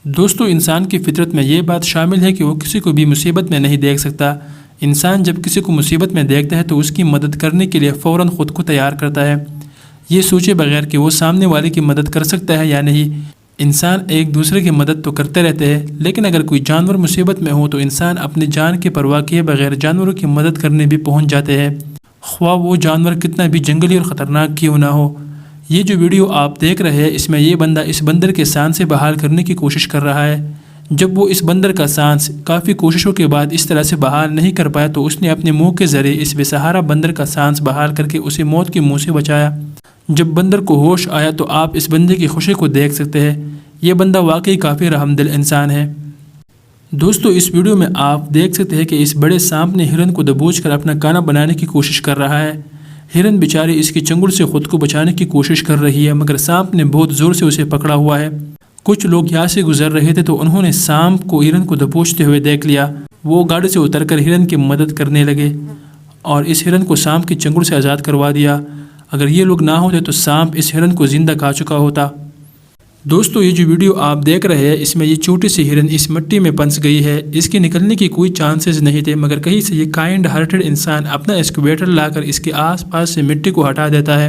دوستو، انسان کی فطرت میں یہ بات شامل ہے کہ وہ کسی کو بھی مصیبت میں نہیں دیکھ سکتا۔ انسان جب کسی کو مصیبت میں دیکھتا ہے تو اس کی مدد کرنے کے لیے فوراً خود کو تیار کرتا ہے، یہ سوچے بغیر کہ وہ سامنے والے کی مدد کر سکتا ہے یا نہیں۔ انسان ایک دوسرے کی مدد تو کرتے رہتے ہیں، لیکن اگر کوئی جانور مصیبت میں ہو تو انسان اپنی جان کی پرواہ کیے بغیر جانوروں کی مدد کرنے بھی پہنچ جاتے ہیں، خواہ وہ جانور کتنا بھی جنگلی اور خطرناک کیوں نہ ہو۔ یہ جو ویڈیو آپ دیکھ رہے ہیں، اس میں یہ بندہ اس بندر کے سانس سے بحال کرنے کی کوشش کر رہا ہے۔ جب وہ اس بندر کا سانس کافی کوششوں کے بعد اس طرح سے بحال نہیں کر پایا تو اس نے اپنے منہ کے ذریعے اس بے سہارا بندر کا سانس بحال کر کے اسے موت کے منہ سے بچایا۔ جب بندر کو ہوش آیا تو آپ اس بندے کی خوشی کو دیکھ سکتے ہیں۔ یہ بندہ واقعی کافی رحم دل انسان ہے۔ دوستو، اس ویڈیو میں آپ دیکھ سکتے ہیں کہ اس بڑے سانپ نے ہرن کو دبوچ کر اپنا کانا بنانے کی کوشش کر رہا ہے۔ ہرن بیچاری اس کی چنگل سے خود کو بچانے کی کوشش کر رہی ہے، مگر سانپ نے بہت زور سے اسے پکڑا ہوا ہے۔ کچھ لوگ یہاں سے گزر رہے تھے تو انہوں نے سانپ کو ہرن کو دبوچتے ہوئے دیکھ لیا۔ وہ گاڑی سے اتر کر ہرن کی مدد کرنے لگے اور اس ہرن کو سانپ کی چنگل سے آزاد کروا دیا۔ اگر یہ لوگ نہ ہوتے تو سانپ اس ہرن کو زندہ کھا چکا ہوتا۔ دوستو، یہ جو ویڈیو آپ دیکھ رہے ہیں، اس میں یہ چھوٹی سی ہرن اس مٹی میں پھنس گئی ہے۔ اس کے نکلنے کی کوئی چانسز نہیں تھے، مگر کہیں سے یہ کائنڈ ہارٹڈ انسان اپنا ایکسکیویٹر لا کر اس کے آس پاس سے مٹی کو ہٹا دیتا ہے،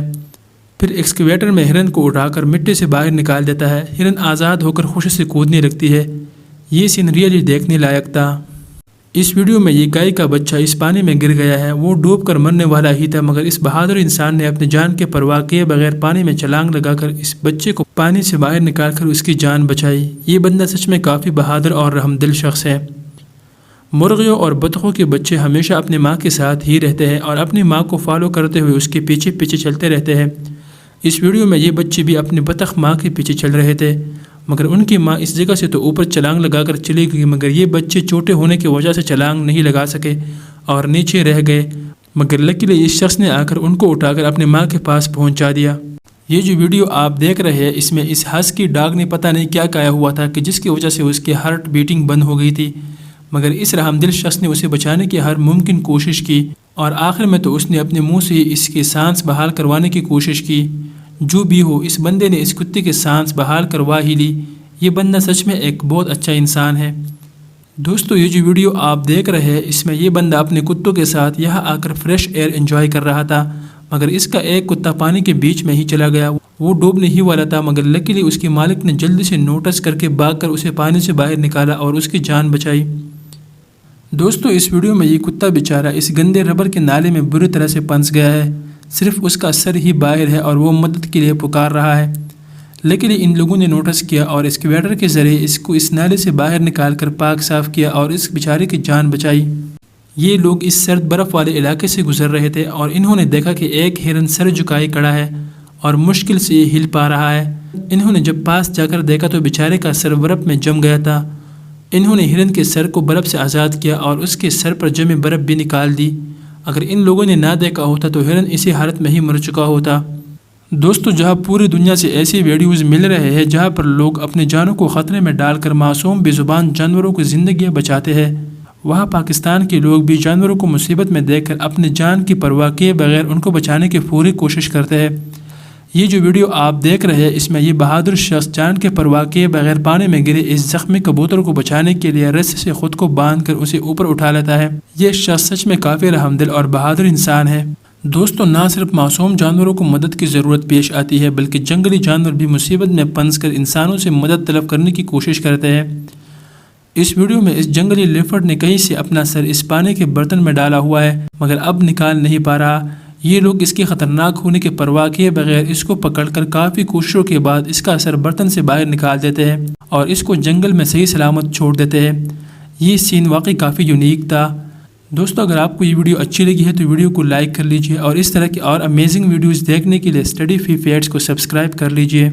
پھر ایکسکیویٹر میں ہرن کو اٹھا کر مٹی سے باہر نکال دیتا ہے۔ ہرن آزاد ہو کر خوشی سے کودنے لگتی ہے۔ یہ سین ریئلی دیکھنے لائق تھا۔ اس ویڈیو میں یہ گائے کا بچہ اس پانی میں گر گیا ہے۔ وہ ڈوب کر مرنے والا ہی تھا، مگر اس بہادر انسان نے اپنی جان کے پرواہ کیے بغیر پانی میں چھلانگ لگا کر اس بچے کو پانی سے باہر نکال کر اس کی جان بچائی۔ یہ بندہ سچ میں کافی بہادر اور رحم دل شخص ہے۔ مرغیوں اور بطخوں کے بچے ہمیشہ اپنی ماں کے ساتھ ہی رہتے ہیں اور اپنی ماں کو فالو کرتے ہوئے اس کے پیچھے پیچھے چلتے رہتے ہیں۔ اس ویڈیو میں یہ بچے بھی اپنی بطخ ماں کے پیچھے چل رہے تھے، مگر ان کی ماں اس جگہ سے تو اوپر چھلانگ لگا کر چلی گئی، مگر یہ بچے چھوٹے ہونے کی وجہ سے چھلانگ نہیں لگا سکے اور نیچے رہ گئے، مگر لکیلی اس شخص نے آ کر ان کو اٹھا کر اپنی ماں کے پاس پہنچا دیا۔ یہ جو ویڈیو آپ دیکھ رہے ہیں، اس میں اس ہسکی ڈاگ نے پتہ نہیں کیا کہا ہوا تھا کہ جس کی وجہ سے اس کی ہارٹ بیٹنگ بند ہو گئی تھی، مگر اس رحم دل شخص نے اسے بچانے کی ہر ممکن کوشش کی اور آخر میں تو اس نے اپنے منہ سے اس کے سانس بحال کروانے کی کوشش کی۔ جو بھی ہو، اس بندے نے اس کتے کے سانس بحال کروا ہی لی۔ یہ بندہ سچ میں ایک بہت اچھا انسان ہے۔ دوستو، یہ جو ویڈیو آپ دیکھ رہے ہیں، اس میں یہ بندہ اپنے کتوں کے ساتھ یہاں آ کر فریش ایئر انجوائے کر رہا تھا، مگر اس کا ایک کتا پانی کے بیچ میں ہی چلا گیا۔ وہ ڈوبنے ہی والا تھا، مگر لکیلی اس کے مالک نے جلدی سے نوٹس کر کے بھاگ کر اسے پانی سے باہر نکالا اور اس کی جان بچائی۔ دوستو، اس ویڈیو میں یہ کتا بیچارہ اس گندے ربر کے نالے میں بری طرح سے پھنس گیا ہے۔ صرف اس کا سر ہی باہر ہے اور وہ مدد کے لیے پکار رہا ہے، لیکن ان لوگوں نے نوٹس کیا اور ایکسکیویٹر کے ذریعے اس کو اس نالے سے باہر نکال کر پاک صاف کیا اور اس بیچارے کی جان بچائی۔ یہ لوگ اس سرد برف والے علاقے سے گزر رہے تھے اور انہوں نے دیکھا کہ ایک ہرن سر جھکائے کھڑا ہے اور مشکل سے ہل پا رہا ہے۔ انہوں نے جب پاس جا کر دیکھا تو بیچارے کا سر برف میں جم گیا تھا۔ انہوں نے ہرن کے سر کو برف سے آزاد کیا اور اس کے سر پر جمے برف بھی نکال دی۔ اگر ان لوگوں نے نہ دیکھا ہوتا تو ہرن اسی حالت میں ہی مر چکا ہوتا۔ دوستو، جہاں پوری دنیا سے ایسی ویڈیوز مل رہے ہیں جہاں پر لوگ اپنی جانوں کو خطرے میں ڈال کر معصوم بے زبان جانوروں کی زندگیاں بچاتے ہیں، وہاں پاکستان کے لوگ بھی جانوروں کو مصیبت میں دیکھ کر اپنی جان کی پرواہ کیے بغیر ان کو بچانے کی پوری کوشش کرتے ہیں۔ یہ جو ویڈیو آپ دیکھ رہے ہیں، اس میں یہ بہادر شخص جان کے پرواہ کیے بغیر پانی میں گرے اس زخمی کبوتر کو بچانے کے لیے رسی سے خود کو باندھ کر اسے اوپر اٹھا لیتا ہے۔ یہ شخص سچ میں کافی رحم دل اور بہادر انسان ہے۔ دوستو، نہ صرف معصوم جانوروں کو مدد کی ضرورت پیش آتی ہے، بلکہ جنگلی جانور بھی مصیبت میں پھنس کر انسانوں سے مدد طلب کرنے کی کوشش کرتے ہیں۔ اس ویڈیو میں اس جنگلی لیپرڈ نے کہیں سے اپنا سر اس پانی کے برتن میں ڈالا ہوا ہے، مگر اب نکال نہیں پا رہا۔ یہ لوگ اس کے خطرناک ہونے کی پرواہ کیے بغیر اس کو پکڑ کر کافی کوششوں کے بعد اس کا سر برتن سے باہر نکال دیتے ہیں اور اس کو جنگل میں صحیح سلامت چھوڑ دیتے ہیں۔ یہ سین واقعی کافی یونیک تھا۔ دوستو، اگر آپ کو یہ ویڈیو اچھی لگی ہے تو ویڈیو کو لائک کر لیجئے اور اس طرح کی اور امیزنگ ویڈیوز دیکھنے کے لیے اسٹڈی فی فیٹس کو سبسکرائب کر لیجئے۔